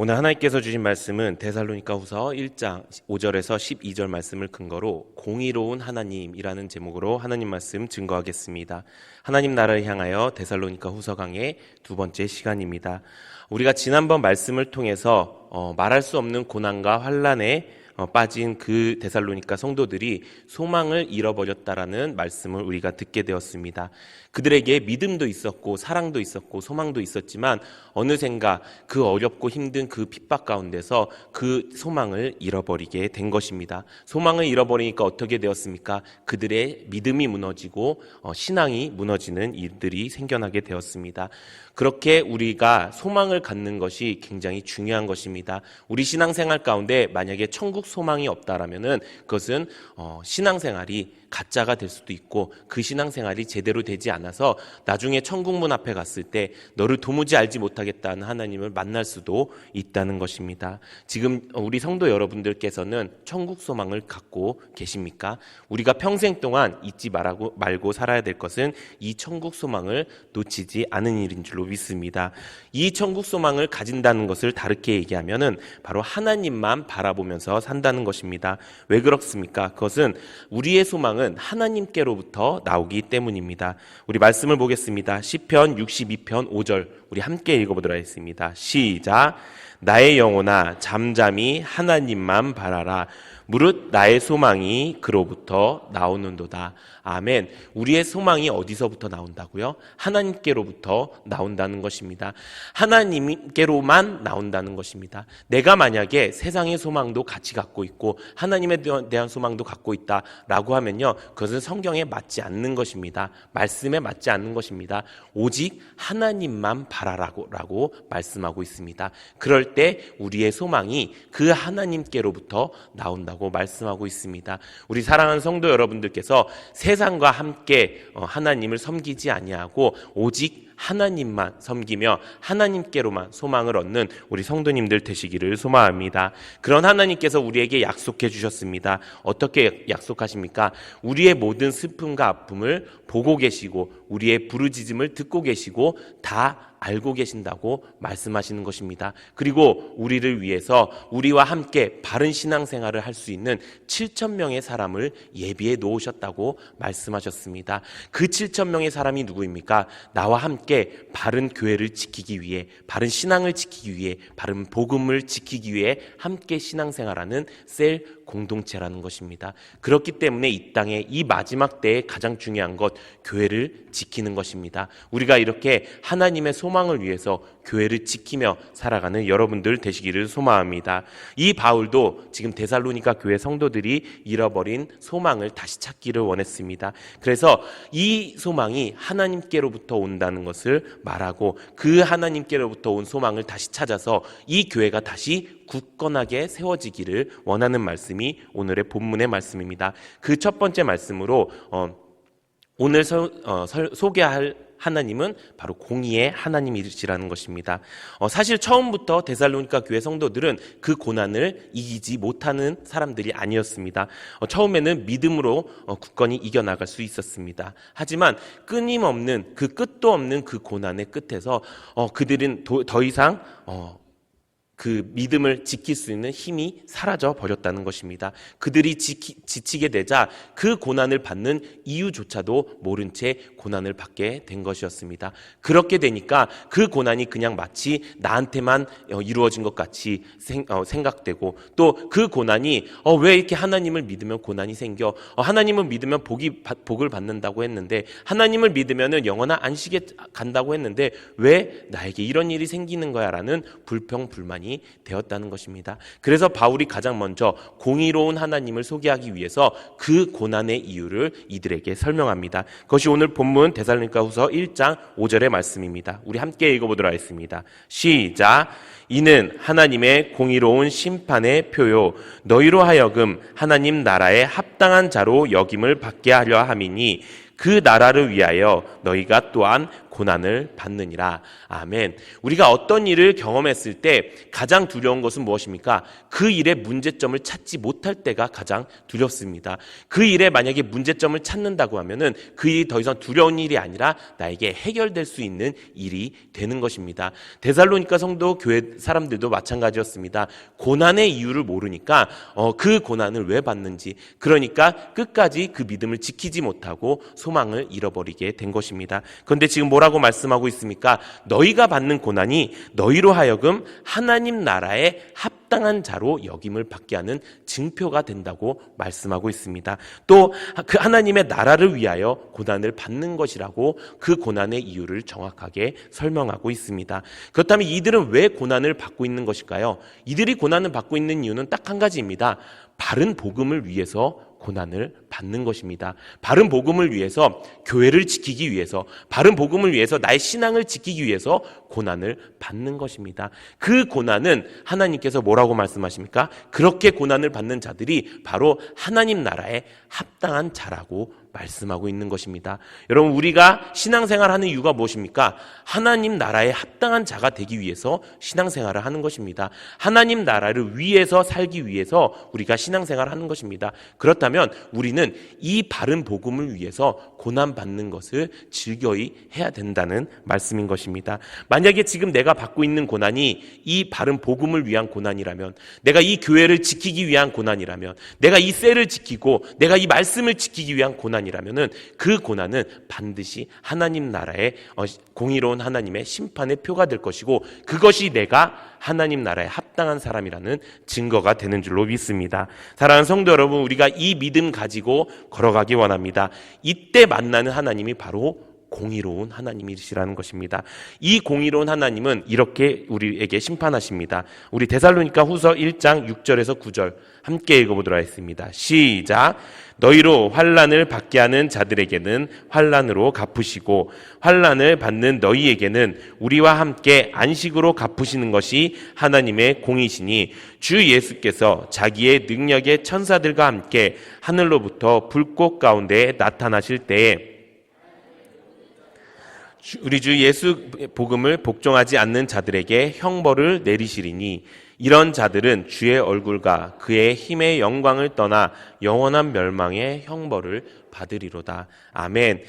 오늘 하나님께서 주신 말씀은 데살로니가후서 1장 5절에서 12절 말씀을 근거로 공의로운 하나님이라는 제목으로 하나님 말씀 증거하겠습니다. 하나님 나라를 향하여 데살로니가후서 강의 두 번째 시간입니다. 우리가 지난번 말씀을 통해서 말할 수 없는 고난과 환난에 빠진 그 데살로니가 성도들이 소망을 잃어버렸다라는 말씀을 우리가 듣게 되었습니다. 그들에게 믿음도 있었고 사랑도 있었고 소망도 있었지만 어느샌가 그 어렵고 힘든 그 핍박 가운데서 그 소망을 잃어버리게 된 것입니다. 소망을 잃어버리니까 어떻게 되었습니까? 그들의 믿음이 무너지고 신앙이 무너지는 일들이 생겨나게 되었습니다. 그렇게 우리가 소망을 갖는 것이 굉장히 중요한 것입니다. 우리 신앙생활 가운데 만약에 천국 소망이 없다라면은 그것은 신앙생활이 가짜가 될 수도 있고 그 신앙생활이 제대로 되지 않아서 나중에 천국문 앞에 갔을 때 너를 도무지 알지 못하겠다는 하나님을 만날 수도 있다는 것입니다. 지금 우리 성도 여러분들께서는 천국 소망을 갖고 계십니까? 우리가 평생 동안 잊지 말고 살아야 될 것은 이 천국 소망을 놓치지 않은 일인 줄로 믿습니다. 이 천국 소망을 가진다는 것을 다르게 얘기하면은 바로 하나님만 바라보면서 산다는 것입니다. 왜 그렇습니까? 그것은 우리의 소망은 하나님께로부터 나오기 때문입니다. 우리 말씀을 보겠습니다. 시편 62편 5절 우리 함께 읽어보도록 하겠습니다. 시작. 나의 영혼아 잠잠히 하나님만 바라라. 무릇 나의 소망이 그로부터 나오는도다. 아멘. 우리의 소망이 어디서부터 나온다고요? 하나님께로부터 나온다는 것입니다. 하나님께로만 나온다는 것입니다. 내가 만약에 세상의 소망도 같이 갖고 있고 하나님에 대한 소망도 갖고 있다라고 하면요, 그것은 성경에 맞지 않는 것입니다. 말씀에 맞지 않는 것입니다. 오직 하나님만 바라라고 말씀하고 있습니다. 그럴 때 우리의 소망이 그 하나님께로부터 나온다고 말씀하고 있습니다. 우리 사랑하는 성도 여러분들께서 세상과 함께 하나님을 섬기지 아니하고 오직 하나님만 섬기며 하나님께로만 소망을 얻는 우리 성도님들 되시기를 소망합니다. 그런 하나님께서 우리에게 약속해 주셨습니다. 어떻게 약속하십니까? 우리의 모든 슬픔과 아픔을 보고 계시고 우리의 부르짖음을 듣고 계시고 다 알고 계신다고 말씀하시는 것입니다. 그리고 우리를 위해서 우리와 함께 바른 신앙생활을 할 수 있는 7,000명의 사람을 예비해 놓으셨다고 말씀하셨습니다. 그 7,000명의 사람이 누구입니까? 나와 함께 바른 교회를 지키기 위해, 바른 신앙을 지키기 위해, 바른 복음을 지키기 위해 함께 신앙생활하는 셀 공동체라는 것입니다. 그렇기 때문에 이 땅에 이 마지막 때에 가장 중요한 것, 교회를 지키는 것입니다. 우리가 이렇게 하나님의 소망을 위해서 교회를 지키며 살아가는 여러분들 되시기를 소망합니다. 이 바울도 지금 데살로니가 교회 성도들이 잃어버린 소망을 다시 찾기를 원했습니다. 그래서 이 소망이 하나님께로부터 온다는 것을 말하고 그 하나님께로부터 온 소망을 다시 찾아서 이 교회가 다시 굳건하게 세워지기를 원하는 말씀이 오늘의 본문의 말씀입니다. 그 첫 번째 말씀으로 오늘 소개할 하나님은 바로 공의의 하나님이시라는 것입니다. 사실 처음부터 데살로니가 교회 성도들은 그 고난을 이기지 못하는 사람들이 아니었습니다. 처음에는 믿음으로 굳건히 이겨나갈 수 있었습니다. 하지만 끊임없는 그 끝도 없는 그 고난의 끝에서 그들은 더 이상 그 믿음을 지킬 수 있는 힘이 사라져 버렸다는 것입니다. 그들이 지치게 되자 그 고난을 받는 이유조차도 모른 채 고난을 받게 된 것이었습니다. 그렇게 되니까 그 고난이 그냥 마치 나한테만 이루어진 것 같이 생각되고 또 그 고난이 왜 이렇게 하나님을 믿으면 고난이 생겨? 하나님을 믿으면 복을 받는다고 했는데 하나님을 믿으면 영원한 안식에 간다고 했는데 왜 나에게 이런 일이 생기는 거야? 라는 불평불만이 되었다는 것입니다. 그래서 바울이 가장 먼저 공의로운 하나님을 소개하기 위해서 그 고난의 이유를 이들에게 설명합니다. 그것이 오늘 본문 데살로니가후서 1장 5절의 말씀입니다. 우리 함께 읽어보도록 하겠습니다. 시작. 이는 하나님의 공의로운 심판의 표요 너희로 하여금 하나님 나라에 합당한 자로 여김을 받게 하려 함이니 그 나라를 위하여 너희가 또한 고난을 받느니라. 아멘. 우리가 어떤 일을 경험했을 때 가장 두려운 것은 무엇입니까? 그 일의 문제점을 찾지 못할 때가 가장 두렵습니다. 그 일에 만약에 문제점을 찾는다고 하면은 그 일이 더 이상 두려운 일이 아니라 나에게 해결될 수 있는 일이 되는 것입니다. 데살로니가 성도 교회 사람들도 마찬가지였습니다. 고난의 이유를 모르니까 그 고난을 왜 받는지, 그러니까 끝까지 그 믿음을 지키지 못하고 소망을 잃어버리게 된 것입니다. 그런데 지금 뭐라고 말씀하고 있습니까? 너희가 받는 고난이 너희로 하여금 하나님 나라에 합당한 자로 여김을 받게 하는 증표가 된다고 말씀하고 있습니다. 또 그 하나님의 나라를 위하여 고난을 받는 것이라고 그 고난의 이유를 정확하게 설명하고 있습니다. 그렇다면 이들은 왜 고난을 받고 있는 것일까요? 이들이 고난을 받고 있는 이유는 딱 한 가지입니다. 바른 복음을 위해서 고난을 받는 것입니다. 바른 복음을 위해서, 교회를 지키기 위해서, 바른 복음을 위해서, 나의 신앙을 지키기 위해서 고난을 받는 것입니다. 그 고난은 하나님께서 뭐라고 말씀하십니까? 그렇게 고난을 받는 자들이 바로 하나님 나라에 합당한 자라고 말씀하고 있는 것입니다. 여러분, 우리가 신앙생활을 하는 이유가 무엇입니까? 하나님 나라에 합당한 자가 되기 위해서 신앙생활을 하는 것입니다. 하나님 나라를 위해서 살기 위해서 우리가 신앙생활을 하는 것입니다. 그렇다면 우리는 이 바른 복음을 위해서 고난받는 것을 즐거이 해야 된다는 말씀인 것입니다. 만약에 지금 내가 받고 있는 고난이 이 바른 복음을 위한 고난이라면, 내가 이 교회를 지키기 위한 고난이라면, 내가 이 셀을 지키고 내가 이 말씀을 지키기 위한 고난이라면은 그 고난은 반드시 하나님 나라의 공의로운 하나님의 심판의 표가 될 것이고, 그것이 내가 하나님 나라에 합당한 사람이라는 증거가 되는 줄로 믿습니다. 사랑하는 성도 여러분, 우리가 이 믿음 가지고 걸어가기 원합니다. 이때 만나는 하나님이 바로 공의로운 하나님이시라는 것입니다. 이 공의로운 하나님은 이렇게 우리에게 심판하십니다. 우리 데살로니가 후서 1장 6절에서 9절 함께 읽어보도록 하겠습니다. 시작. 너희로 환난을 받게 하는 자들에게는 환난으로 갚으시고 환난을 받는 너희에게는 우리와 함께 안식으로 갚으시는 것이 하나님의 공이시니, 주 예수께서 자기의 능력의 천사들과 함께 하늘로부터 불꽃 가운데 나타나실 때에 우리 주 예수 복음을 복종하지 않는 자들에게 형벌을 내리시리니, 이런 자들은 주의 얼굴과 그의 힘의 영광을 떠나 영원한 멸망의 형벌을 받으리로다. 아멘.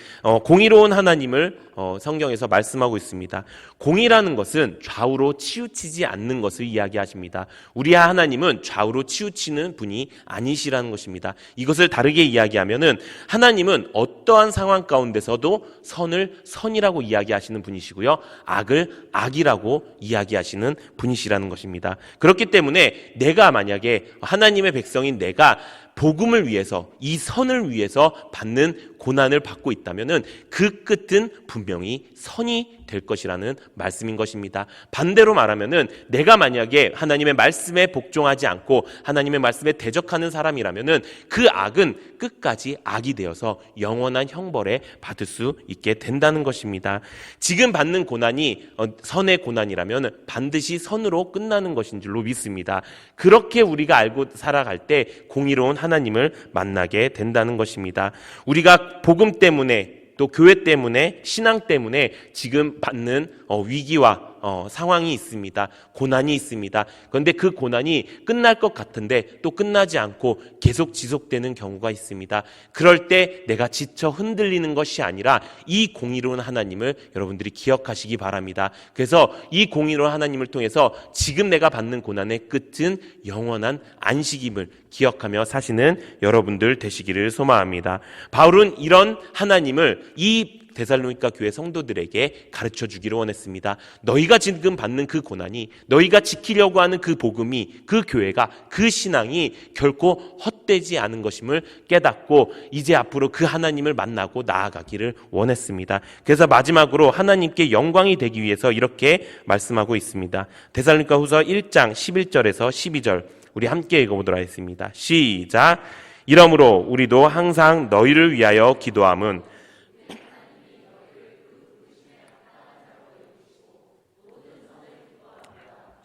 공의로운 하나님을 성경에서 말씀하고 있습니다. 공의라는 것은 좌우로 치우치지 않는 것을 이야기하십니다. 우리 하나님은 좌우로 치우치는 분이 아니시라는 것입니다. 이것을 다르게 이야기하면은 하나님은 어떠한 상황 가운데서도 선을 선이라고 이야기하시는 분이시고요, 악을 악이라고 이야기하시는 분이시라는 것입니다. 그렇기 때문에 내가 만약에 하나님의 백성인 내가 복음을 위해서, 이 선을 위해서 받는 고난을 받고 있다면은 그 끝은 분명히 선이 될 것이라는 말씀인 것입니다. 반대로 말하면은 내가 만약에 하나님의 말씀에 복종하지 않고 하나님의 말씀에 대적하는 사람이라면은 그 악은 끝까지 악이 되어서 영원한 형벌에 받을 수 있게 된다는 것입니다. 지금 받는 고난이 선의 고난이라면 반드시 선으로 끝나는 것인 줄로 믿습니다. 그렇게 우리가 알고 살아갈 때 공의로운 하나님을 만나게 된다는 것입니다. 우리가 복음 때문에, 또 교회 때문에, 신앙 때문에 지금 받는 위기와 상황이 있습니다. 고난이 있습니다. 그런데 그 고난이 끝날 것 같은데 또 끝나지 않고 계속 지속되는 경우가 있습니다. 그럴 때 내가 지쳐 흔들리는 것이 아니라 이 공의로운 하나님을 여러분들이 기억하시기 바랍니다. 그래서 이 공의로운 하나님을 통해서 지금 내가 받는 고난의 끝은 영원한 안식임을 기억하며 사시는 여러분들 되시기를 소망합니다. 바울은 이런 하나님을 이 데살로니가 교회 성도들에게 가르쳐 주기를 원했습니다. 너희가 지금 받는 그 고난이, 너희가 지키려고 하는 그 복음이, 그 교회가, 그 신앙이 결코 헛되지 않은 것임을 깨닫고 이제 앞으로 그 하나님을 만나고 나아가기를 원했습니다. 그래서 마지막으로 하나님께 영광이 되기 위해서 이렇게 말씀하고 있습니다. 데살로니가 후서 1장 11절에서 12절 우리 함께 읽어보도록 하겠습니다. 시작. 이러므로 우리도 항상 너희를 위하여 기도함은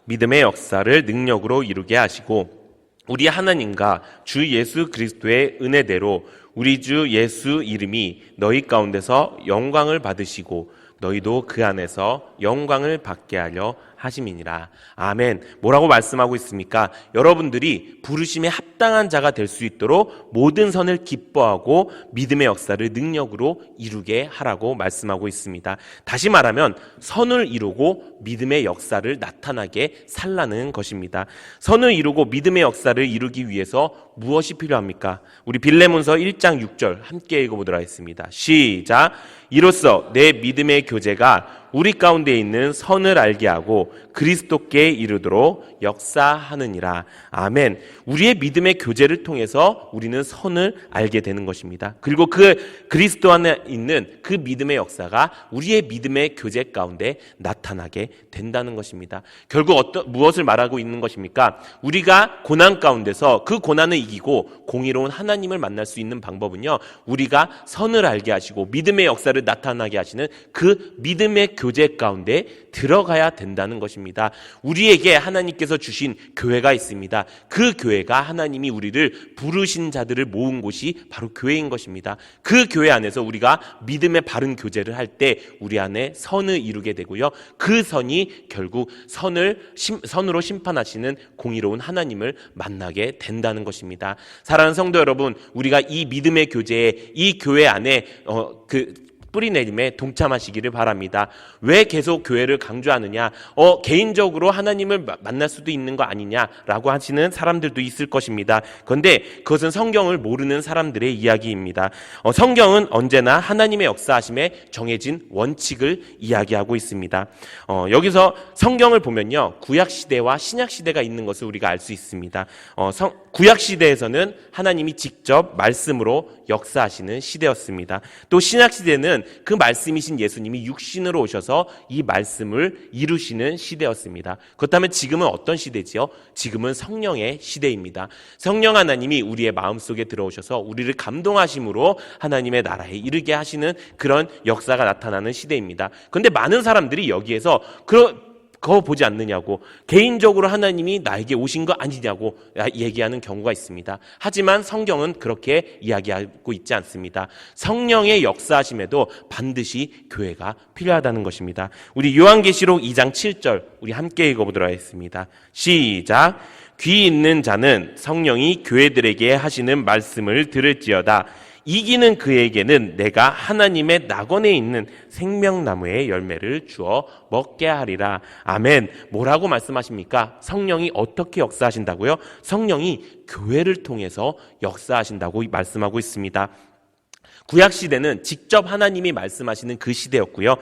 믿음의 역사를 능력으로 이루게 하시고 우리 하나님과 주 예수 그리스도의 은혜대로 우리 주 예수 이름이 너희 가운데서 영광을 받으시고 너희도 그 안에서 영광을 받게 하려 하심이니라. 아멘. 뭐라고 말씀하고 있습니까? 여러분들이 부르심에 합당한 자가 될 수 있도록 모든 선을 기뻐하고 믿음의 역사를 능력으로 이루게 하라고 말씀하고 있습니다. 다시 말하면 선을 이루고 믿음의 역사를 나타나게 살라는 것입니다. 선을 이루고 믿음의 역사를 이루기 위해서 무엇이 필요합니까? 우리 빌레몬서 1장 6절 함께 읽어보도록 하겠습니다. 시작. 이로써 내 믿음의 교제가 우리 가운데 있는 선을 알게 하고 그리스도께 이르도록 역사하느니라. 아멘. 우리의 믿음의 교제를 통해서 우리는 선을 알게 되는 것입니다. 그리고 그 그리스도 안에 있는 그 믿음의 역사가 우리의 믿음의 교제 가운데 나타나게 된다는 것입니다. 결국 무엇을 말하고 있는 것입니까? 우리가 고난 가운데서 그 고난을 이기고 공의로운 하나님을 만날 수 있는 방법은요, 우리가 선을 알게 하시고 믿음의 역사를 나타나게 하시는 그 믿음의 교제 가운데 들어가야 된다는 것입니다. 우리에게 하나님께서 주신 교회가 있습니다. 그 교회가 하나님이 우리를 부르신 자들을 모은 곳이 바로 교회인 것입니다. 그 교회 안에서 우리가 믿음의 바른 교제를 할 때 우리 안에 선을 이루게 되고요, 그 선이 결국 선으로 심판하시는 공의로운 하나님을 만나게 된다는 것입니다. 사랑하는 성도 여러분, 우리가 이 믿음의 교제에, 이 교회 안에 뿌리내림에 동참하시기를 바랍니다. 왜 계속 교회를 강조하느냐? 개인적으로 하나님을 만날 수도 있는 거 아니냐라고 하시는 사람들도 있을 것입니다. 그런데 그것은 성경을 모르는 사람들의 이야기입니다. 성경은 언제나 하나님의 역사하심에 정해진 원칙을 이야기하고 있습니다. 여기서 성경을 보면요, 구약시대와 신약시대가 있는 것을 우리가 알 수 있습니다. 구약시대에서는 하나님이 직접 말씀으로 역사하시는 시대였습니다. 또 신약시대는 그 말씀이신 예수님이 육신으로 오셔서 이 말씀을 이루시는 시대였습니다. 그렇다면 지금은 어떤 시대지요? 지금은 성령의 시대입니다. 성령 하나님이 우리의 마음속에 들어오셔서 우리를 감동하심으로 하나님의 나라에 이르게 하시는 그런 역사가 나타나는 시대입니다. 그런데 많은 사람들이 여기에서 그거 보지 않느냐고, 개인적으로 하나님이 나에게 오신 거 아니냐고 얘기하는 경우가 있습니다. 하지만 성경은 그렇게 이야기하고 있지 않습니다. 성령의 역사하심에도 반드시 교회가 필요하다는 것입니다. 우리 요한계시록 2장 7절 우리 함께 읽어보도록 하겠습니다. 시작. 귀 있는 자는 성령이 교회들에게 하시는 말씀을 들을지어다. 이기는 그에게는 내가 하나님의 낙원에 있는 생명나무의 열매를 주어 먹게 하리라. 아멘. 뭐라고 말씀하십니까? 성령이 어떻게 역사하신다고요? 성령이 교회를 통해서 역사하신다고 말씀하고 있습니다. 구약시대는 직접 하나님이 말씀하시는 그 시대였고요.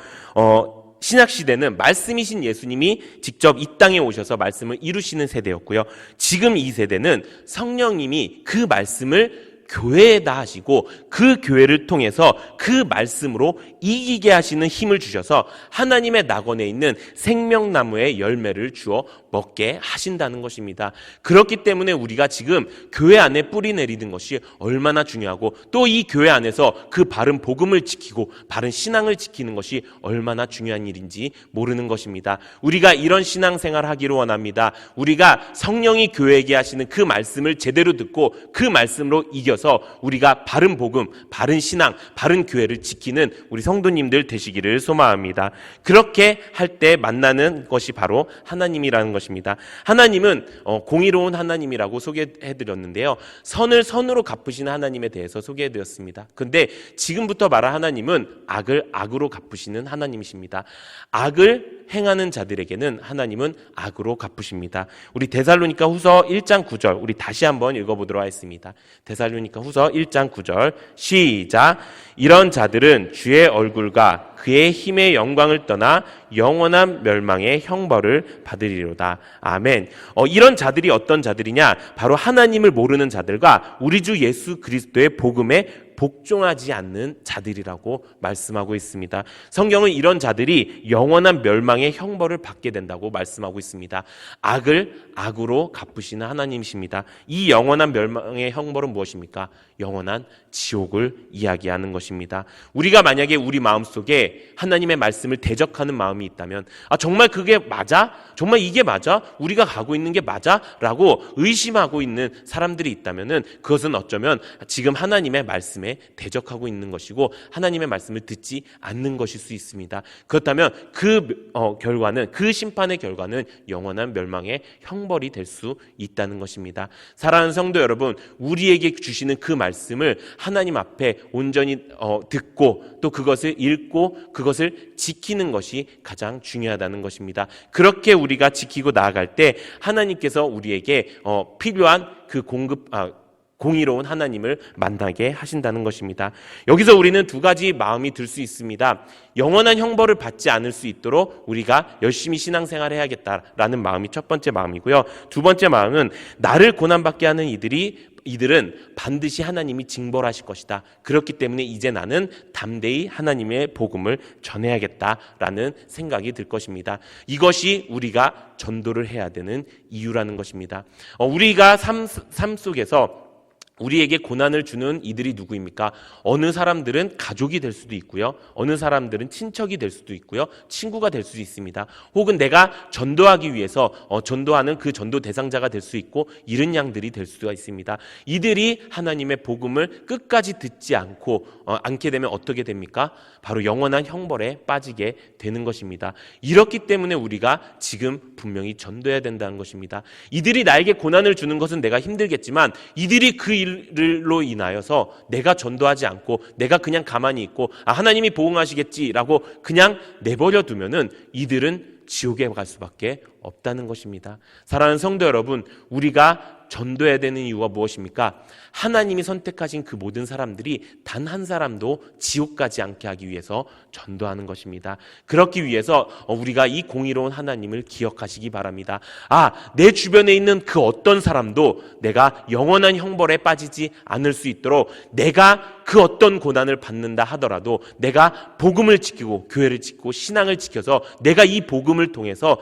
신약시대는 말씀이신 예수님이 직접 이 땅에 오셔서 말씀을 이루시는 세대였고요. 지금 이 세대는 성령님이 그 말씀을 교회에다 하시고 그 교회를 통해서 그 말씀으로 이기게 하시는 힘을 주셔서 하나님의 낙원에 있는 생명나무의 열매를 주어 먹게 하신다는 것입니다. 그렇기 때문에 우리가 지금 교회 안에 뿌리 내리는 것이 얼마나 중요하고, 또 이 교회 안에서 그 바른 복음을 지키고 바른 신앙을 지키는 것이 얼마나 중요한 일인지 모르는 것입니다. 우리가 이런 신앙생활을 하기를 원합니다. 우리가 성령이 교회에게 하시는 그 말씀을 제대로 듣고 그 말씀으로 이겨서 우리가 바른 복음, 바른 신앙, 바른 교회를 지키는 우리 성도님들 되시기를 소망합니다. 그렇게 할 때 만나는 것이 바로 하나님이라는 것입니다. 하나님은 공의로운 하나님이라고 소개해드렸는데요, 선을 선으로 갚으시는 하나님에 대해서 소개해드렸습니다. 그런데 지금부터 말할 하나님은 악을 악으로 갚으시는 하나님이십니다. 악을 행하는 자들에게는 하나님은 악으로 갚으십니다. 우리 데살로니가 후서 1장 9절 우리 다시 한번 읽어보도록 하겠습니다. 데살로니가 후서 1장 9절 시작. 이런 자들은 주의 얼굴과 그의 힘의 영광을 떠나 영원한 멸망의 형벌을 받으리로다. 아멘. 이런 자들이 어떤 자들이냐? 바로 하나님을 모르는 자들과 우리 주 예수 그리스도의 복음에 복종하지 않는 자들이라고 말씀하고 있습니다. 성경은 이런 자들이 영원한 멸망의 형벌을 받게 된다고 말씀하고 있습니다. 악을 악으로 갚으시는 하나님이십니다. 이 영원한 멸망의 형벌은 무엇입니까? 영원한 지옥을 이야기하는 것입니다. 우리가 만약에 우리 마음속에 하나님의 말씀을 대적하는 마음이 있다면, 정말 그게 맞아? 정말 이게 맞아? 우리가 가고 있는 게 맞아? 라고 의심하고 있는 사람들이 있다면 그것은 어쩌면 지금 하나님의 말씀에 말씀에 대적하고 있는 것이고 하나님의 말씀을 듣지 않는 것일 수 있습니다. 그렇다면 그 결과는, 그 심판의 결과는 영원한 멸망의 형벌이 될 수 있다는 것입니다. 사랑하는 성도 여러분, 우리에게 주시는 그 말씀을 하나님 앞에 온전히 듣고 또 그것을 읽고 그것을 지키는 것이 가장 중요하다는 것입니다. 그렇게 우리가 지키고 나아갈 때 하나님께서 우리에게 필요한 그 공의로운 하나님을 만나게 하신다는 것입니다. 여기서 우리는 두 가지 마음이 들 수 있습니다. 영원한 형벌을 받지 않을 수 있도록 우리가 열심히 신앙생활을 해야겠다라는 마음이 첫 번째 마음이고요. 두 번째 마음은 나를 고난받게 하는 이들은 반드시 하나님이 징벌하실 것이다. 그렇기 때문에 이제 나는 담대히 하나님의 복음을 전해야겠다라는 생각이 들 것입니다. 이것이 우리가 전도를 해야 되는 이유라는 것입니다. 우리가 삶 속에서 우리에게 고난을 주는 이들이 누구입니까? 어느 사람들은 가족이 될 수도 있고요. 어느 사람들은 친척이 될 수도 있고요. 친구가 될 수도 있습니다. 혹은 내가 전도하기 위해서 전도하는 그 전도 대상자가 될 수 있고 이른 양들이 될 수가 있습니다. 이들이 하나님의 복음을 끝까지 듣지 않게 되면 어떻게 됩니까? 바로 영원한 형벌에 빠지게 되는 것입니다. 이렇기 때문에 우리가 지금 분명히 전도해야 된다는 것입니다. 이들이 나에게 고난을 주는 것은 내가 힘들겠지만 이들이 그 일로 인하여서 내가 전도하지 않고 내가 그냥 가만히 있고 하나님이 보응하시겠지라고 그냥 내버려 두면은 이들은 지옥에 갈 수밖에 없다는 것입니다. 사랑하는 성도 여러분, 우리가 전도해야 되는 이유가 무엇입니까? 하나님이 선택하신 그 모든 사람들이 단 한 사람도 지옥 가지 않게 하기 위해서 전도하는 것입니다. 그렇기 위해서 우리가 이 공의로운 하나님을 기억하시기 바랍니다. 내 주변에 있는 그 어떤 사람도 내가 영원한 형벌에 빠지지 않을 수 있도록 내가 그 어떤 고난을 받는다 하더라도 내가 복음을 지키고 교회를 지키고 신앙을 지켜서 내가 이 복음을 통해서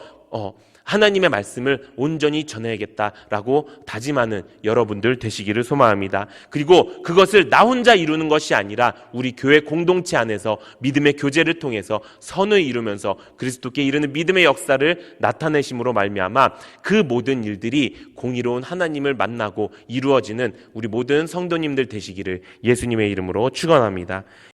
하나님의 말씀을 온전히 전해야겠다라고 다짐하는 여러분들 되시기를 소망합니다. 그리고 그것을 나 혼자 이루는 것이 아니라 우리 교회 공동체 안에서 믿음의 교제를 통해서 선을 이루면서 그리스도께 이르는 믿음의 역사를 나타내심으로 말미암아 그 모든 일들이 공의로운 하나님을 만나고 이루어지는 우리 모든 성도님들 되시기를 예수님의 이름으로 축원합니다.